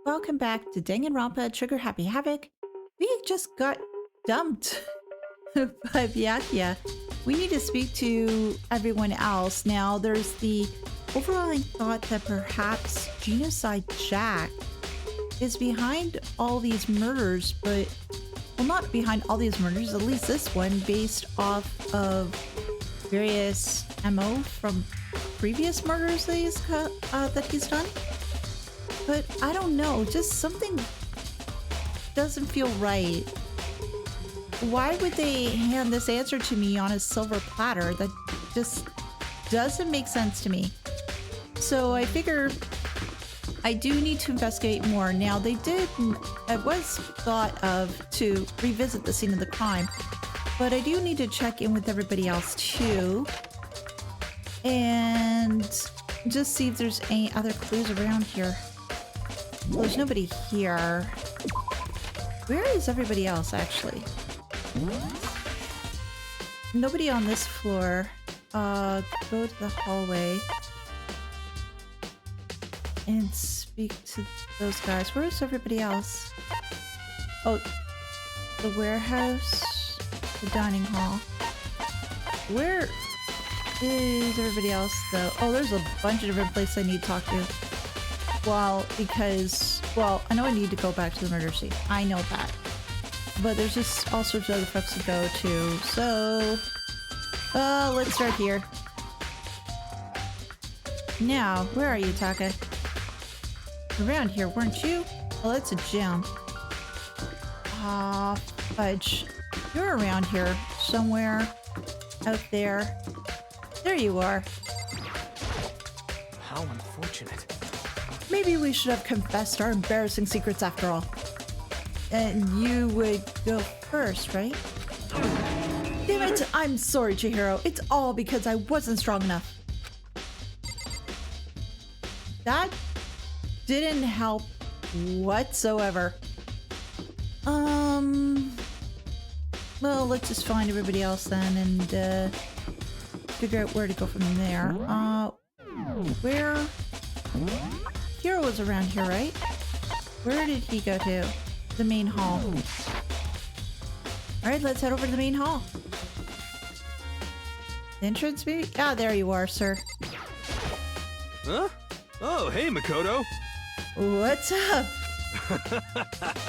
Welcome back to Danganronpa Trigger Happy Havoc. We just got dumped by Byakuya. We need to speak to everyone else. Now, there's the overall thought that perhaps Genocide Jack is behind all these murders, but, well, not behind all these murders, at least this one, based off of various MO from previous murders that he's done. But I don't know, just something doesn't feel right. Why would they hand this answer to me on a silver platter? That just doesn't make sense to me. So I figure I do need to investigate more. Now it was thought of to revisit the scene of the crime, but I do need to check in with everybody else too. And just see if there's any other clues around here. Well, there's nobody here. Where is everybody else, actually? Nobody on this floor. Go to the hallway and speak to those guys. Where's everybody else? Oh, the warehouse, the dining hall. Where is everybody else, though? Oh, there's a bunch of different places I need to talk to. Well, because, well, I know I need to go back to the murder scene. I know that. But there's just all sorts of other folks to go to. So, let's start here. Now, where are you, Taka? Around here, weren't you? Well, it's a gym. Ah, fudge. You're around here somewhere. Out there. There you are. How unfortunate. Maybe we should have confessed our embarrassing secrets after all. And you would go first, right? Damn it! I'm sorry, Chihiro. It's all because I wasn't strong enough. That didn't help whatsoever. Well, let's just find everybody else then and figure out where to go from there. Where? Hero was around here, right? Where did he go to? The main hall. Alright, let's head over to the main hall. Entrance, maybe? Ah, there you are, sir. Huh? Oh, hey, Makoto. What's up?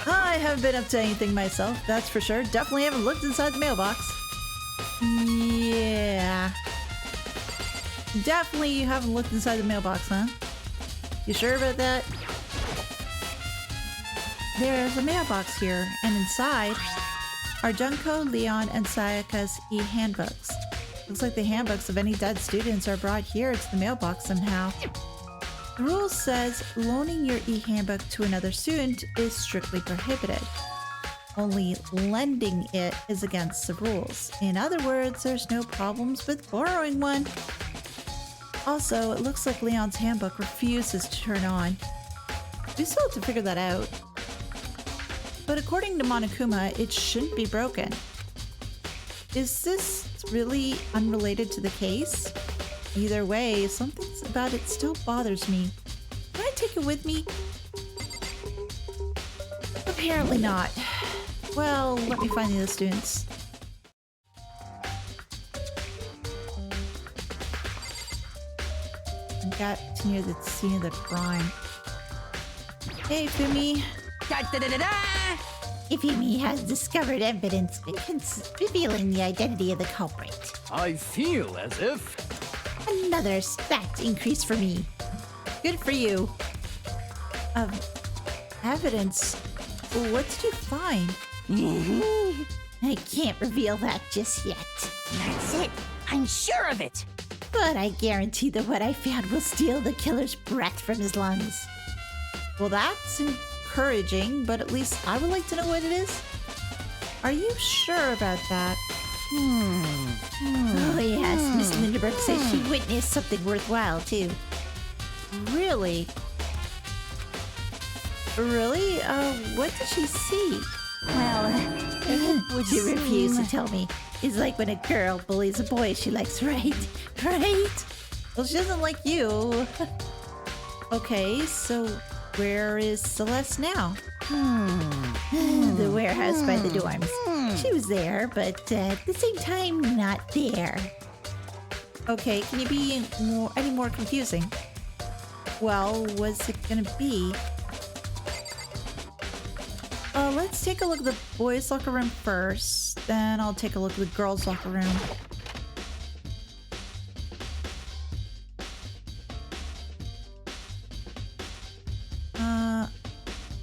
I haven't been up to anything myself, that's for sure. Definitely haven't looked inside the mailbox. Yeah. Definitely you haven't looked inside the mailbox, huh? You sure about that? There's a mailbox here, and inside are Junko, Leon, and Sayaka's e-handbooks. Looks like the handbooks of any dead students are brought here to the mailbox somehow. The rule says loaning your e-handbook to another student is strictly prohibited. Only lending it is against the rules. In other words, there's no problems with borrowing one. Also, it looks like Leon's handbook refuses to turn on. We still have to figure that out. But according to Monokuma, it shouldn't be broken. Is this really unrelated to the case? Either way, something about it still bothers me. Can I take it with me? Apparently not. Well, let me find the other students. I got to near the scene of the crime. Hey, Fumi. Ifumi has discovered evidence revealing the identity of the culprit. I feel as if... Another stat increase for me. Good for you. Evidence. What did you find? I can't reveal that just yet. That's it. I'm sure of it. But I guarantee that what I found will steal the killer's breath from his lungs. Well, that's encouraging, but at least I would like to know what it is. Are you sure about that? Oh yes, Miss Lindenberg says she witnessed something worthwhile too. Really? Really? What did she see? Well, would you refuse to tell me? It's like when a girl bullies a boy she likes, right? Right? Well, she doesn't like you. Okay, so where is Celeste now? The warehouse by the dorms. She was there, but at the same time, not there. Okay, can you be any more confusing? Well, what's it gonna be? Let's take a look at the boys' locker room first. Then I'll take a look at the girls' locker room.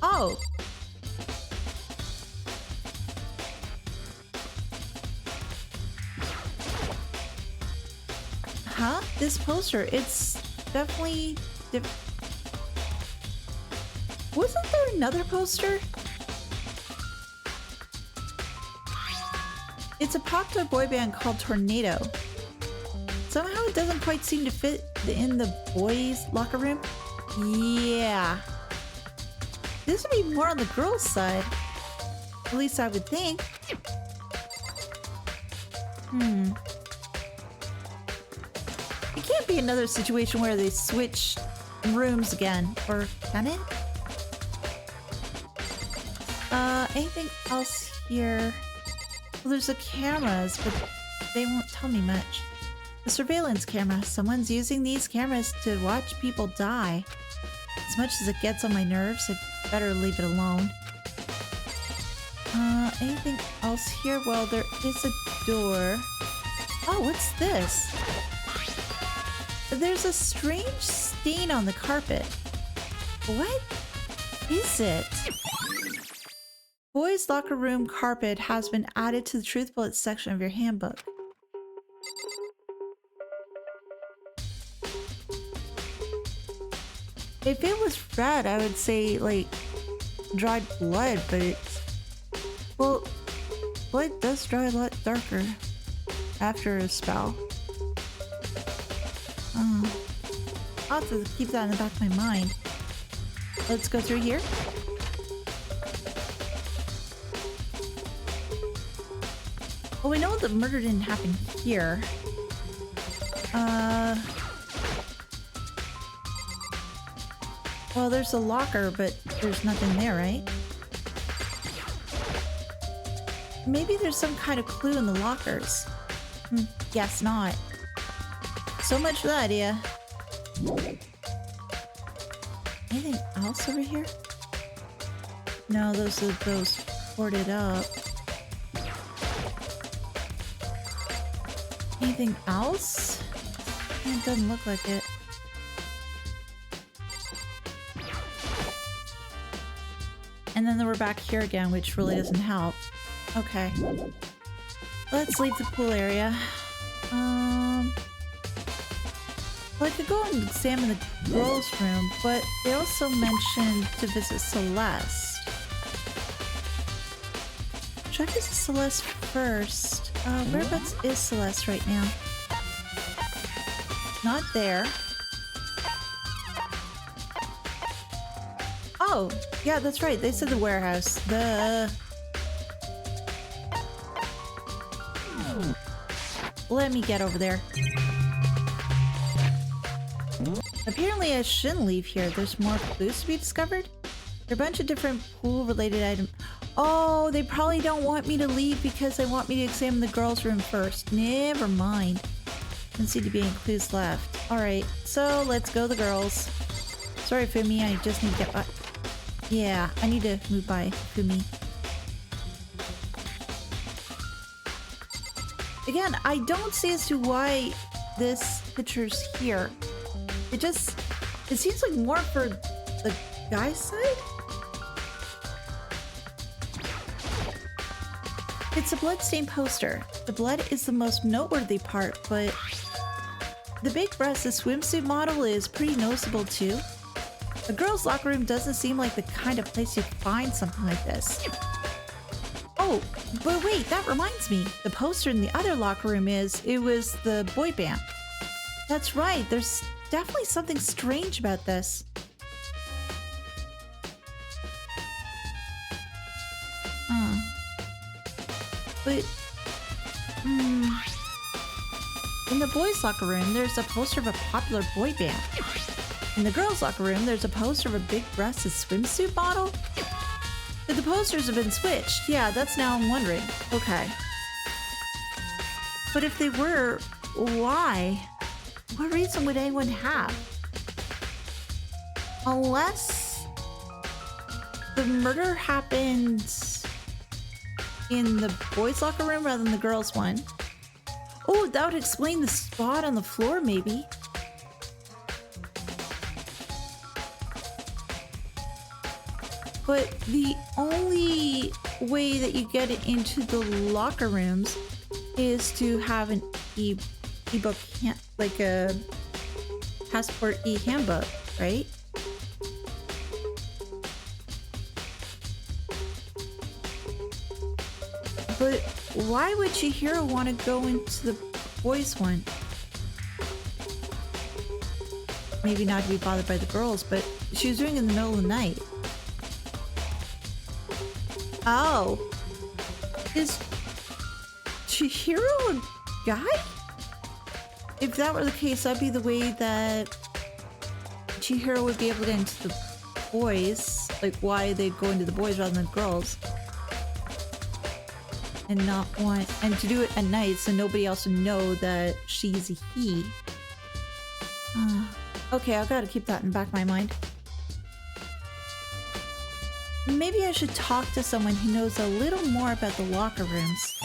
Oh! Huh? This poster, it's definitely... Wasn't there another poster? It's a popular boy band called Tornado. Somehow it doesn't quite seem to fit in the boys' locker room. Yeah. This would be more on the girls' side. At least I would think. It can't be another situation where they switch rooms again. Or can it? Anything else here? Well, there's the cameras, but they won't tell me much. A surveillance camera. Someone's using these cameras to watch people die. As much as it gets on my nerves, I'd better leave it alone. Anything else here? Well, there is a door. Oh, what's this? There's a strange stain on the carpet. What is it? Boys' locker room carpet has been added to the truth bullets section of your handbook. If it was red, I would say, like, dried blood, but it's... Well, blood does dry a lot darker after a spell. I'll have to keep that in the back of my mind. Let's go through here. Well, we know the murder didn't happen here. Well, there's a locker, but there's nothing there, right? Maybe there's some kind of clue in the lockers. Guess not. So much for that idea. Anything else over here? No, those are those boarded up. Anything else? It doesn't look like it. And then we're back here again, which really doesn't help. Okay. Let's leave the pool area. Well, I could go and examine the girls' room, but they also mentioned to visit Celeste. Should I visit Celeste first? Whereabouts is Celeste right now? Not there. Oh, yeah, that's right. They said the warehouse. Let me get over there. Apparently I shouldn't leave here. There's more clues to be discovered. There are a bunch of different pool-related items. Oh, they probably don't want me to leave because they want me to examine the girls' room first. Never mind. Doesn't seem to be any clues left. Alright, so let's go the girls. Sorry, Fumi, I just need to get by. Yeah, I need to move by Fumi. Again, I don't see as to why this picture's here. It seems like more for the guy's side? It's a bloodstained poster. The blood is the most noteworthy part, but the big breasted swimsuit model is pretty noticeable too. The girls' locker room doesn't seem like the kind of place you'd find something like this. Oh, but wait, that reminds me. The poster in the other locker room it was the boy band. That's right, there's definitely something strange about this. But, in the boys' locker room, there's a poster of a popular boy band. In the girls' locker room, there's a poster of a big breasted swimsuit model. But the posters have been switched. Yeah, that's now I'm wondering. Okay. But if they were, why? What reason would anyone have? Unless the murder happened in the boys' locker room rather than the girls' one. Oh, that would explain the spot on the floor, maybe. But the only way that you get it into the locker rooms is to have an e-book, like a passport e-handbook, right? But why would Chihiro want to go into the boys' one? Maybe not to be bothered by the girls, but she was doing it in the middle of the night. Oh. Is Chihiro a guy? If that were the case, that'd be the way that Chihiro would be able to get into the boys. Like, why they'd go into the boys rather than the girls. And not want, and to do it at night so nobody else would know that she's a he. Okay, I've got to keep that in the back of my mind. Maybe I should talk to someone who knows a little more about the locker rooms.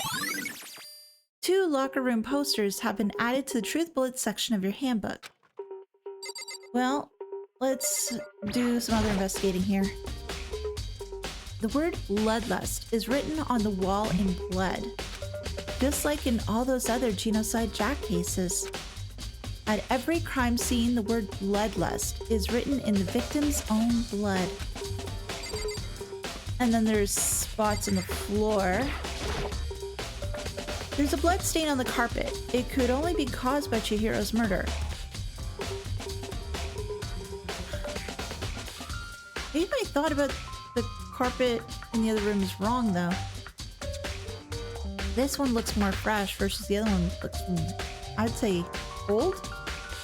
2 locker room posters have been added to the Truth Bullets section of your handbook. Well, let's do some other investigating here. The word bloodlust is written on the wall in blood, just like in all those other Genocide Jack cases. At every crime scene, the word bloodlust is written in the victim's own blood. And then there's spots on the floor. There's a blood stain on the carpet. It could only be caused by Chihiro's murder. Maybe I thought about the carpet in the other room is wrong though. This one looks more fresh versus the other one looks, I'd say, old?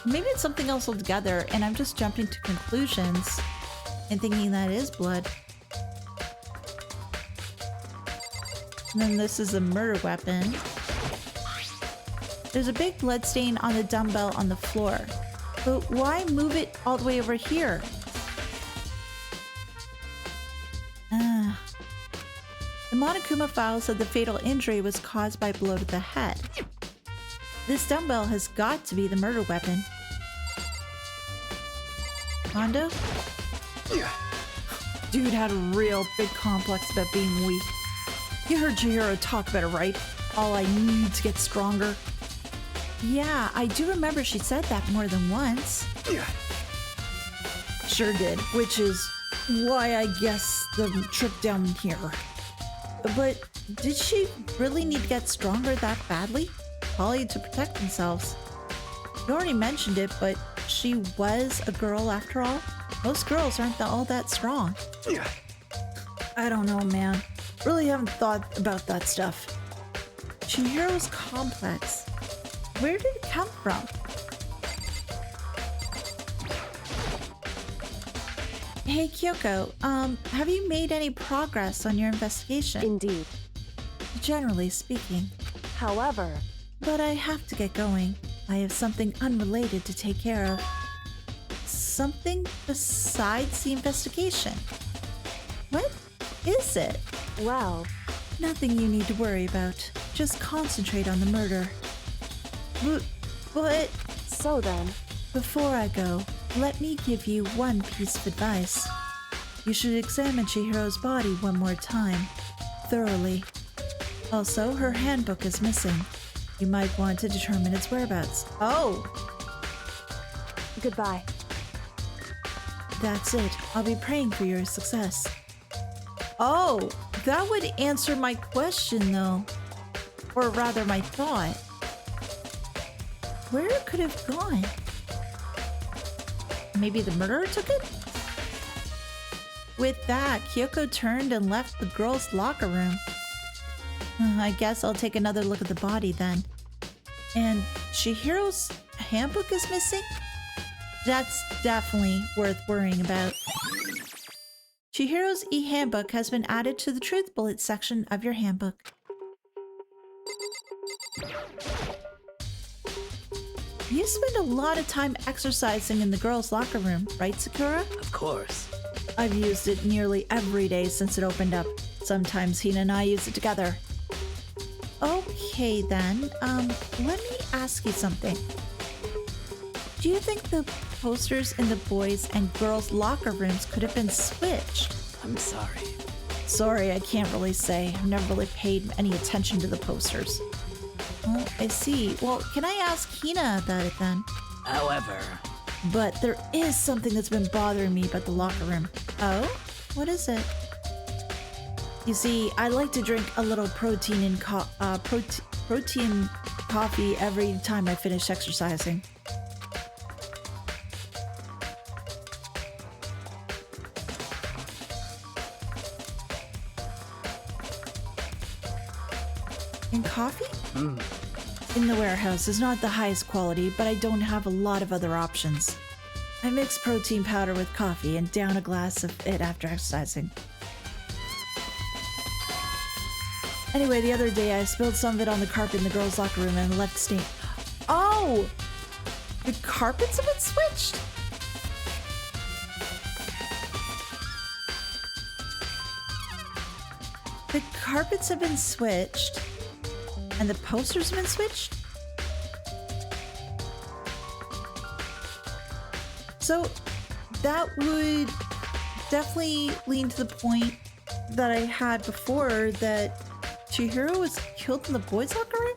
Maybe it's something else altogether and I'm just jumping to conclusions and thinking that is blood. And then this is a murder weapon. There's a big blood stain on the dumbbell on the floor. But why move it all the way over here? The Monokuma file said the fatal injury was caused by a blow to the head. This dumbbell has got to be the murder weapon. Hondo? Dude had a real big complex about being weak. You heard Chihiro talk about it, right? All I need to get stronger. Yeah, I do remember she said that more than once. Sure did, which is why I guess the trip down here. But did she really need to get stronger that badly? Probably to protect themselves. You already mentioned it, but she was a girl after all. Most girls aren't all that strong. I don't know, man. Really haven't thought about that stuff. Chihiro's complex. Where did it come from? Hey Kyoko, have you made any progress on your investigation? Indeed. Generally speaking. However, But I have to get going. I have something unrelated to take care of. Something besides the investigation. What is it? well, Nothing you need to worry about. Just concentrate on the murder. But so then, before I go, let me give you one piece of advice. You should examine Chihiro's body one more time, thoroughly. Also, her handbook is missing. You might want to determine its whereabouts. Oh, goodbye. that's it. I'll be praying for your success. Oh, that would answer my question though. Or rather my thought. Where it could have gone? Maybe the murderer took it? With that, Kyoko turned and left the girls' locker room. I guess I'll take another look at the body then. And Chihiro's handbook is missing? That's definitely worth worrying about. Chihiro's e-handbook has been added to the truth bullet section of your handbook. You spend a lot of time exercising in the girls' locker room, right, Sakura? Of course. I've used it nearly every day since it opened up. Sometimes Hina and I use it together. Okay then, let me ask you something. Do you think the posters in the boys' and girls' locker rooms could have been switched? I'm sorry. Sorry, I can't really say. I've never really paid any attention to the posters. Oh, I see. Well, can I ask Hina about it then? However, But there is something that's been bothering me about the locker room. Oh? What is it? You see, I like to drink a little protein coffee every time I finish exercising. And coffee? In the warehouse is not the highest quality, but I don't have a lot of other options. I mix protein powder with coffee and down a glass of it after exercising. Anyway, the other day I spilled some of it on the carpet in the girls' locker room and left stain. Oh! The carpets have been switched? The carpets have been switched. And the posters have been switched? So that would definitely lean to the point that I had before that Chihiro was killed in the boys' locker room?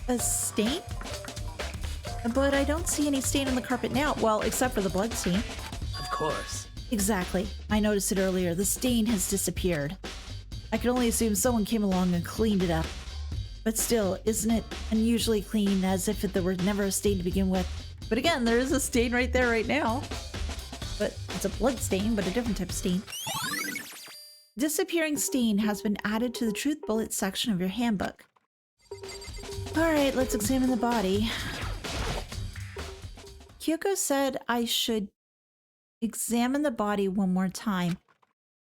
A stain? But I don't see any stain on the carpet now. Well, except for the blood stain. of course. Exactly. I noticed it earlier. The stain has disappeared. I can only assume someone came along and cleaned it up. But still, isn't it unusually clean, as if there were never a stain to begin with? But again, there is a stain right there right now. But it's a blood stain, but a different type of stain. Disappearing stain has been added to the truth bullet section of your handbook. Alright, let's examine the body. Kyoko said I should examine the body one more time.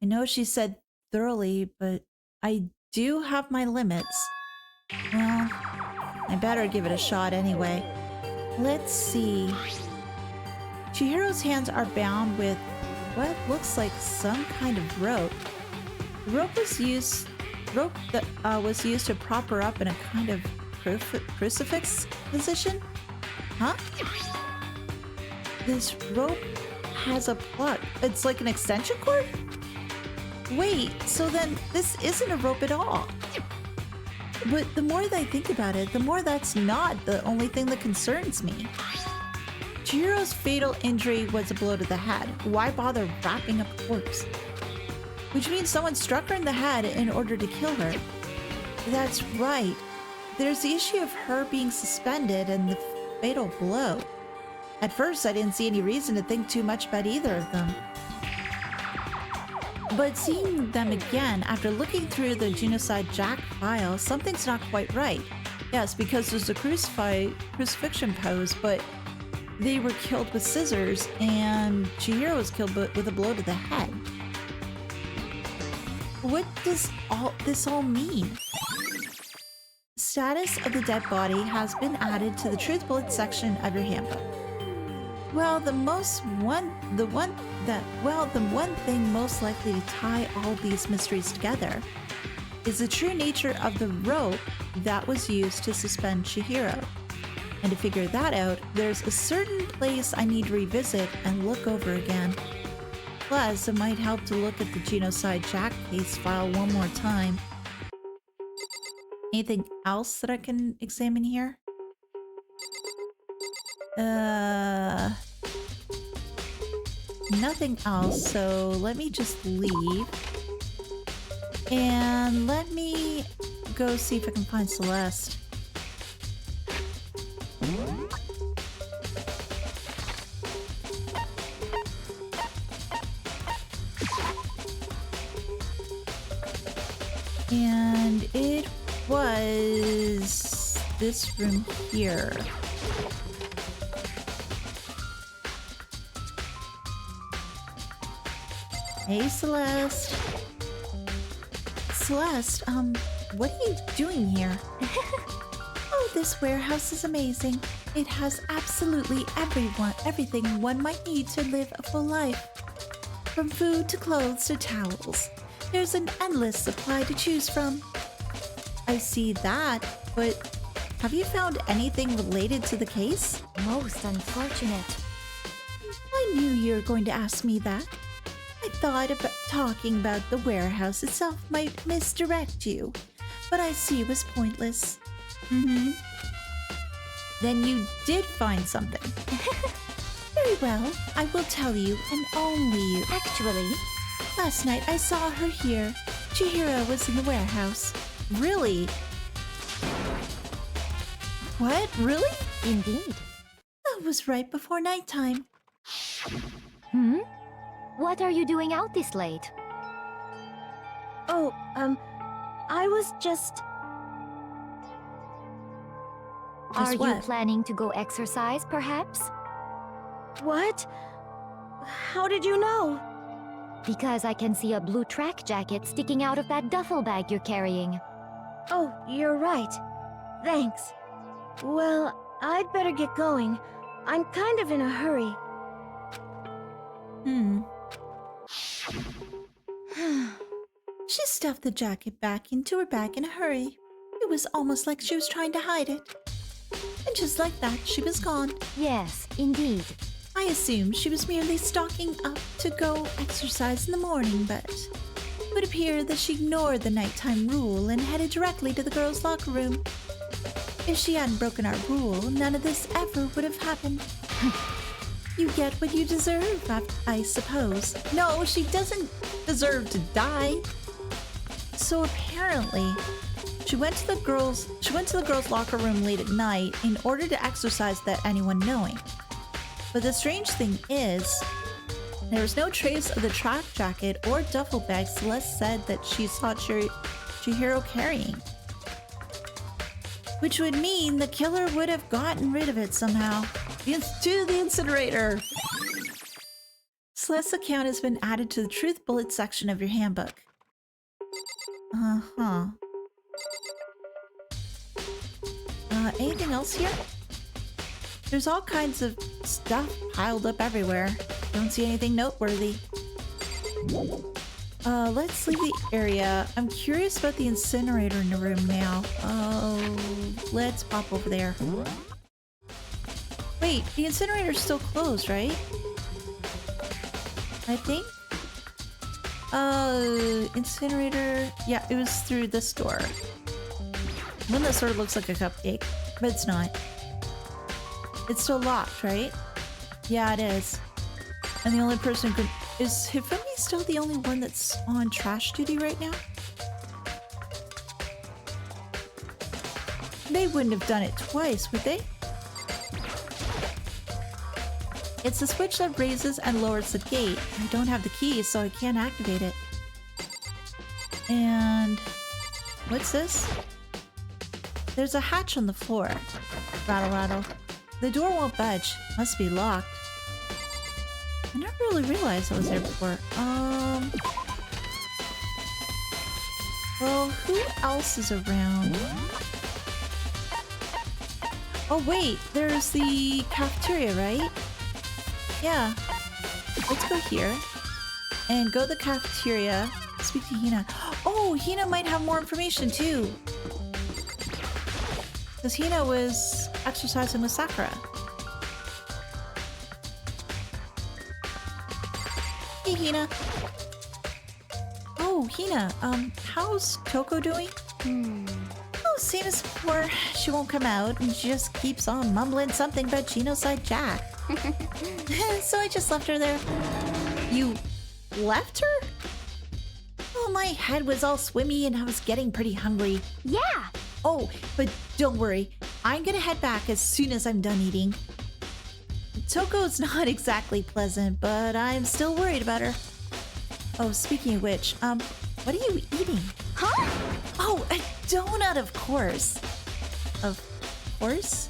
I know she said thoroughly, but I do have my limits. Well, I better give it a shot anyway. Let's see. Chihiro's hands are bound with what looks like some kind of rope. The rope that was used to prop her up in a kind of crucifix position? Huh? This rope has a plug. It's like an extension cord? Wait, so then this isn't a rope at all. But the more that I think about it, the more that's not the only thing that concerns me. Chihiro's fatal injury was a blow to the head. Why bother wrapping up a corpse? Which means someone struck her in the head in order to kill her. That's right. There's the issue of her being suspended and the fatal blow. At first, I didn't see any reason to think too much about either of them. But seeing them again, after looking through the Genocide Jack file, something's not quite right. Yes, because there's a crucifixion pose, but they were killed with scissors, and Chihiro was killed with a blow to the head. What does this all mean? Status of the dead body has been added to the truth bullet section of your handbook. Well, the one thing most likely to tie all these mysteries together is the true nature of the rope that was used to suspend Chihiro. And to figure that out, there's a certain place I need to revisit and look over again. Plus, it might help to look at the Genocide Jack case file one more time. Anything else that I can examine here? Nothing else, so let me just leave. And let me go see if I can find Celeste. And it was this room here. Hey, Celeste. Celeste, what are you doing here? Oh, this warehouse is amazing. It has absolutely everything one might need to live a full life. From food to clothes to towels. There's an endless supply to choose from. I see that, but have you found anything related to the case? Most unfortunate. I knew you were going to ask me that. I thought about talking about the warehouse itself might misdirect you, but I see it was pointless. Then you did find something. Very well, I will tell you, and only you. Actually, Last night I saw her here. Chihiro was in the warehouse. Really? What? Really? indeed. That was right before nighttime. What are you doing out this late? Oh, I was just... Are you what? planning to go exercise, perhaps? What? How did you know? Because I can see a blue track jacket sticking out of that duffel bag you're carrying. Oh, you're right. Thanks. Well, I'd better get going. I'm kind of in a hurry. She stuffed the jacket back into her bag in a hurry. It was almost like she was trying to hide it. And just like that, she was gone. Yes, indeed. I assumed she was merely stocking up to go exercise in the morning, but it would appear that she ignored the nighttime rule and headed directly to the girls' locker room. If she hadn't broken our rule, none of this ever would have happened. You get what you deserve, I suppose. No, she doesn't deserve to die. So apparently, she went to the girls' locker room late at night in order to exercise without anyone knowing. But the strange thing is, there was no trace of the track jacket or duffel bag Celeste said that she saw Chihiro carrying. Which would mean the killer would have gotten rid of it somehow. To the incinerator! Celeste's account has been added to the Truth Bullet section of your handbook. Anything else here? There's all kinds of stuff piled up everywhere. Don't see anything noteworthy. Let's leave the area. I'm curious about the incinerator in the room now. Let's pop over there. Wait, the incinerator's still closed, right? I think? Incinerator... Yeah, it was through this door. One that sort of looks like a cupcake, but it's not. It's still locked, right? Yeah, it is. And the only person who could... Is Hifumi still the only one that's on trash duty right now? They wouldn't have done it twice, would they? It's the switch that raises and lowers the gate. I don't have the key, so I can't activate it. And... what's this? There's a hatch on the floor. Rattle, rattle. The door won't budge. Must be locked. I never really realized it was there before. Well, who else is around? Oh wait, there's the cafeteria, right? Yeah. Let's go here. And go to the cafeteria. Speak to Hina. Oh, Hina might have more information too. Because Hina was exercising with Sakura. Hey, Hina. Oh, Hina, how's Toko doing? Oh, same as before. She won't come out, and she just keeps on mumbling something about Genocide Jack. So I just left her there. You left her? Oh, my head was all swimmy, and I was getting pretty hungry. Yeah! Oh, but don't worry. I'm gonna head back as soon as I'm done eating. Toko's not exactly pleasant, but I'm still worried about her. Oh, speaking of which, what are you eating? Huh? Oh, a donut, of course. Of course?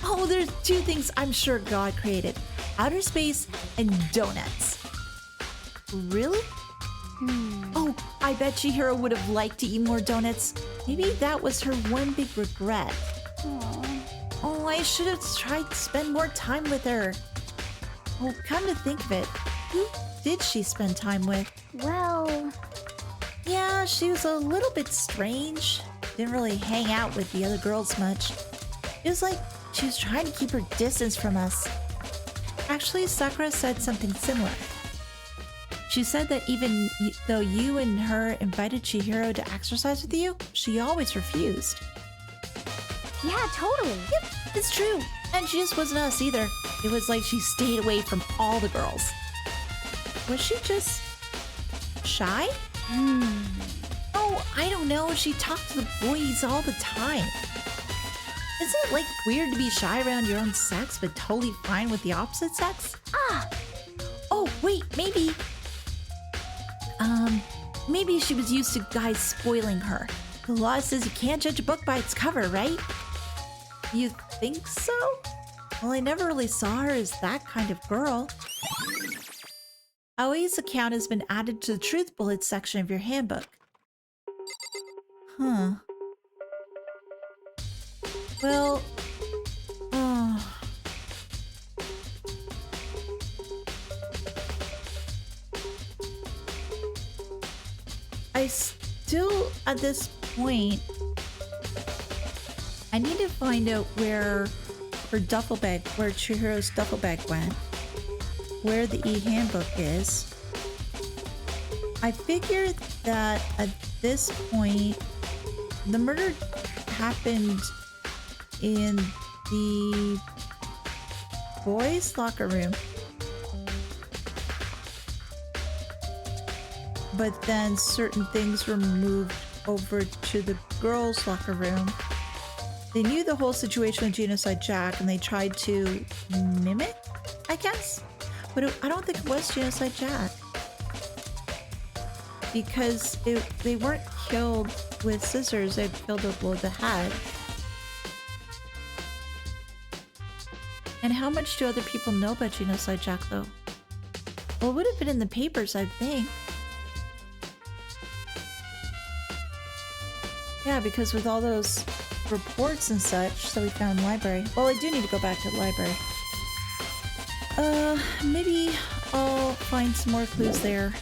Oh, there's two things I'm sure God created. Outer space and donuts. Really? Oh, I bet Chihiro would have liked to eat more donuts. Maybe that was her one big regret. Oh, I should have tried to spend more time with her. Oh, come to think of it, who did she spend time with? Well, Yeah, she was a little bit strange. Didn't really hang out with the other girls much. It was like she was trying to keep her distance from us. Actually, Sakura said something similar. She said that even though you and her invited Chihiro to exercise with you, she always refused. yeah, totally. Yep, it's true. And she just wasn't us either. It was like she stayed away from all the girls. Was she just shy? Oh, I don't know. She talked to the boys all the time. Isn't it like weird to be shy around your own sex, but totally fine with the opposite sex? Oh, wait, maybe. Maybe she was used to guys spoiling her. The law says you can't judge a book by its cover, right? You think so? Well, I never really saw her as that kind of girl. Aoi's account has been added to the Truth Bullets section of your handbook. Huh. Well, I still, at this point, I need to find out where her duffel bag, where Chihiro's duffel bag went, where the e-handbook is. I figured that at this point, the murder happened in the boys' locker room. But then certain things were moved over to the girls' locker room. They knew the whole situation with Genocide Jack and they tried to mimic, I guess? But I don't think it was Genocide Jack. Because they weren't killed with scissors, they killed a blow to the head. And how much do other people know about Genocide Jack, though? Well, it would have been in the papers, I think. Yeah, because with all those reports and such that we found in the library. Well, I do need to go back to the library. Maybe I'll find some more clues there.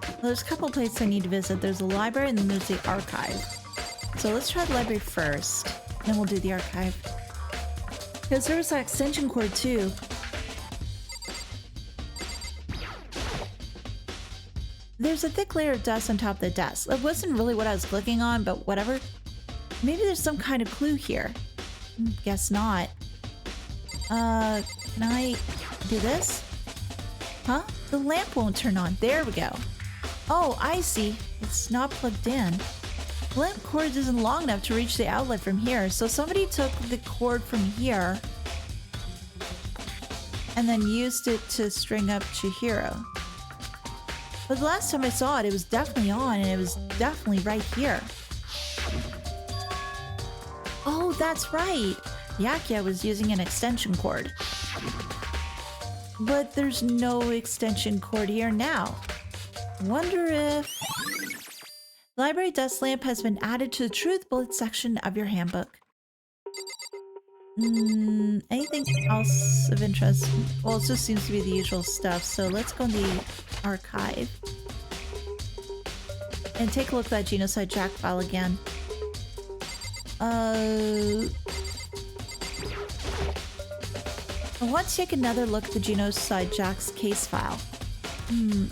Well, there's a couple places I need to visit. There's the library and then there's the archive. So let's try the library first, then we'll do the archive. Because there was that extension cord too. There's a thick layer of dust on top of the desk. It wasn't really what I was clicking on, but whatever. Maybe there's some kind of clue here. Guess not. Can I do this? Huh? The lamp won't turn on. There we go. Oh, I see. It's not plugged in. The lamp cord isn't long enough to reach the outlet from here, so somebody took the cord from here and then used it to string up Chihiro. But the last time I saw it, it was definitely on and it was definitely right here. Oh, that's right. Yakia was using an extension cord. But there's no extension cord here now. Wonder if... Library dust lamp has been added to the Truth Bullet section of your handbook. Anything else of interest? Well, it just seems to be the usual stuff, so let's go in the archive. And take a look at that Genocide Jack file again. I want to take another look at the Genocide Jack's case file.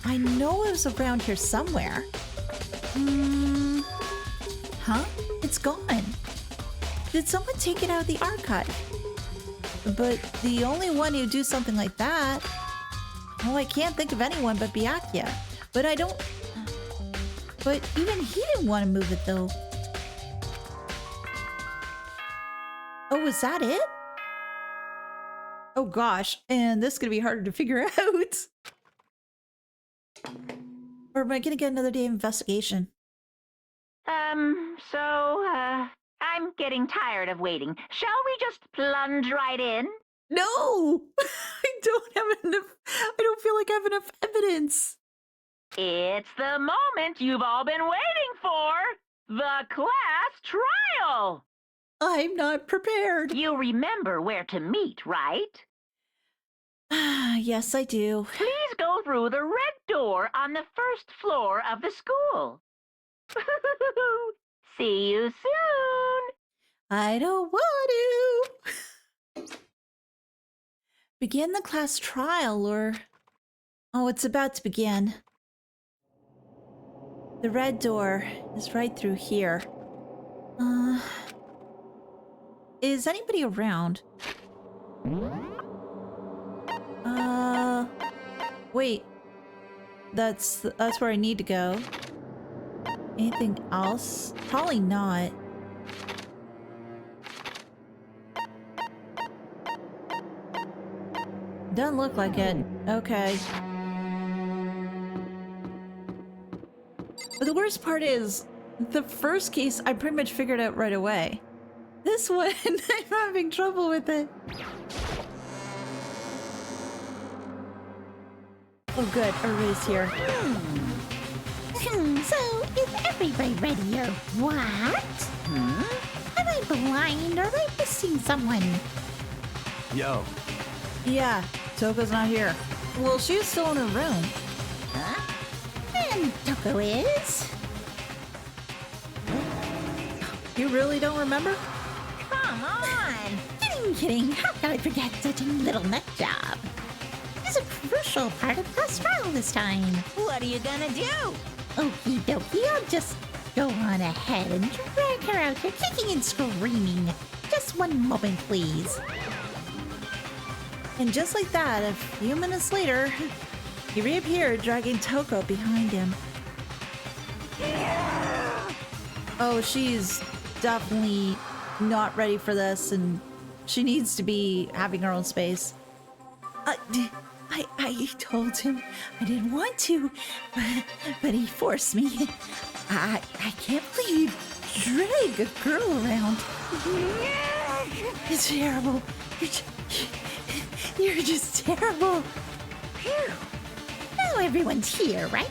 I know it was around here somewhere. Huh? It's gone. Did someone take it out of the archive? But the only one who'd do something like that... Oh, I can't think of anyone but Byakuya. But I don't... But even he didn't want to move it, though. Oh, was that it? Oh gosh, and this is gonna be harder to figure out. Or am I gonna get another day of investigation? I'm getting tired of waiting. Shall we just plunge right in? No! I don't have enough. I don't feel like I have enough evidence. It's the moment you've all been waiting for. The class trial. I'm not prepared. You remember where to meet, right? Yes, I do. Please go through the red door on the first floor of the school. See you soon. I don't want to. Begin the class trial, or... Oh, it's about to begin. The red door is right through here. Is anybody around? Wait. That's where I need to go. Anything else? Probably not. Doesn't look like it. Okay. But the worst part is, the first case I pretty much figured out right away. This one, I'm having trouble with it. Oh good, everybody's here. So, is everybody ready or what? Am I blind or am I missing someone? Yo. Yeah, Toko's not here. Well, she's still in her room. And Toko is? You really don't remember? Come on! Kidding. How could I forget such a little nut job? It's a crucial part of class trial this time. What are you gonna do? Okie dokie, I'll just go on ahead and drag her out here kicking and screaming. Just one moment, please. And just like that, a few minutes later, he reappeared, dragging Toko behind him. Oh, she's definitely not ready for this, and she needs to be having her own space. I told him I didn't want to, but he forced me. I can't believe you drag a girl around. It's terrible. You're just terrible. Phew. Now everyone's here, right?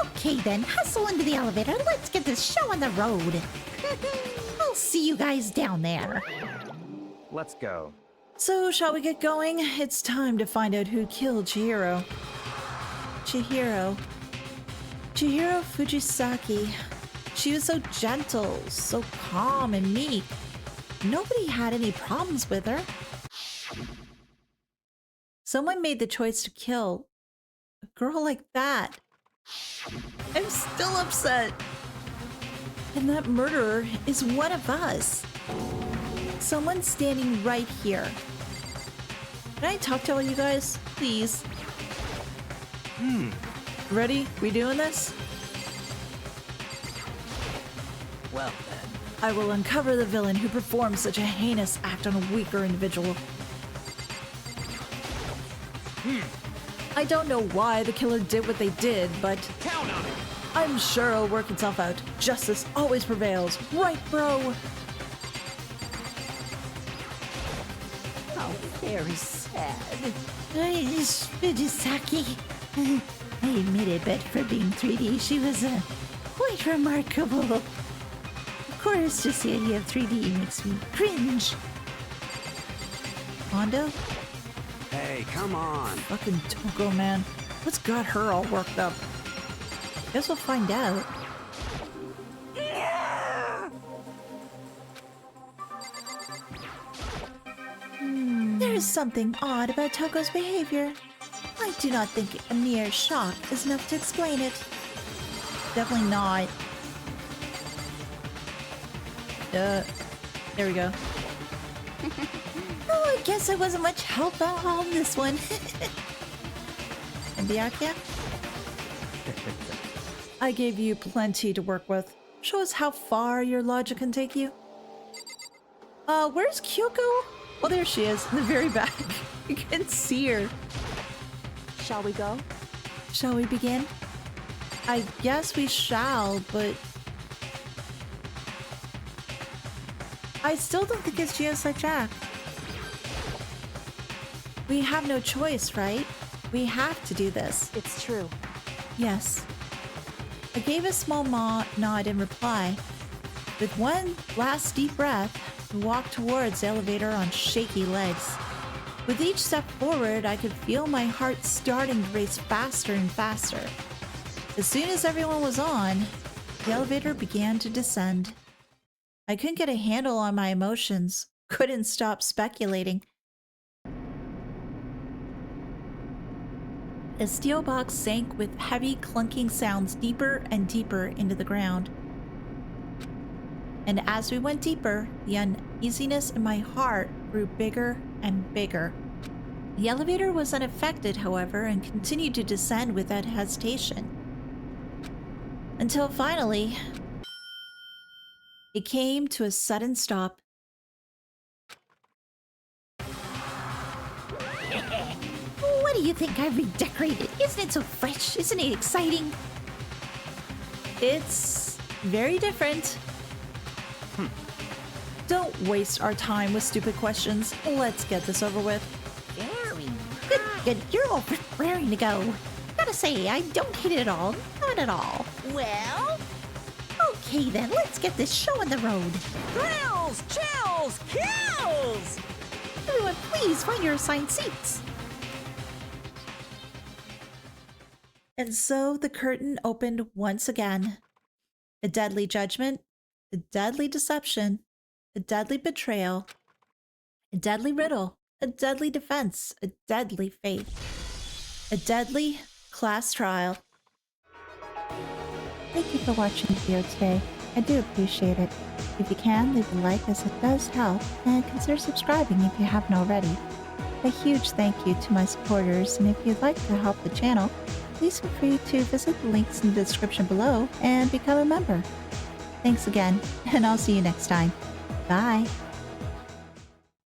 Okay then, hustle into the elevator. Let's get this show on the road. I'll see you guys down there. Let's go. So, shall we get going? It's time to find out who killed Chihiro. Chihiro Fujisaki. She was so gentle, so calm and meek. Nobody had any problems with her. Someone made the choice to kill a girl like that. I'm still upset. And that murderer is one of us. Someone's standing right here. Can I talk to all you guys, please? Ready? We doing this? Well then. I will uncover the villain who performed such a heinous act on a weaker individual. I don't know why the killer did what they did, but Count on it. I'm sure it'll work itself out. Justice always prevails. Right, bro? Oh, very sad. Fujisaki. I admit it, but for being 3D, she was quite remarkable. Of course, just the idea of 3D makes me cringe. Hondo? Hey, come on. Fucking Toko, man. What's got her all worked up? Guess we'll find out. There's something odd about Toko's behavior. I do not think a mere shock is enough to explain it. Definitely not. There we go. Oh, I guess I wasn't much help on this one. And Byakuya? I gave you plenty to work with. Show us how far your logic can take you. Where's Kyoko? Oh, there she is, in the very back. You can see her. Shall we go? Shall we begin? I guess we shall, but I still don't think it's Genocide Jack. We have no choice, right? We have to do this. It's true. Yes. I gave a small nod in reply. With one last deep breath, we walked towards the elevator on shaky legs. With each step forward, I could feel my heart starting to race faster and faster. As soon as everyone was on, the elevator began to descend. I couldn't get a handle on my emotions, couldn't stop speculating. The steel box sank with heavy clunking sounds deeper and deeper into the ground. And as we went deeper, the uneasiness in my heart grew bigger and bigger. The elevator was unaffected, however, and continued to descend without hesitation. Until finally, it came to a sudden stop. What do you think I've redecorated? Isn't it so fresh? Isn't it exciting? It's very different. Don't waste our time with stupid questions. Let's get this over with. Very good. You're all raring to go. Gotta say, I don't hate it at all. Not at all. Well, Okay then, let's get this show on the road. thrills, chills, kills! Everyone, please find your assigned seats. And so the curtain opened once again. A deadly judgment, a deadly deception, a deadly betrayal, a deadly riddle, a deadly defense, a deadly fate, a deadly class trial. Thank you for watching the video today. I do appreciate it. If you can, leave a like as it does help, and consider subscribing if you haven't already. A huge thank you to my supporters, and if you'd like to help the channel, please feel free to visit the links in the description below and become a member. Thanks again, and I'll see you next time. Bye!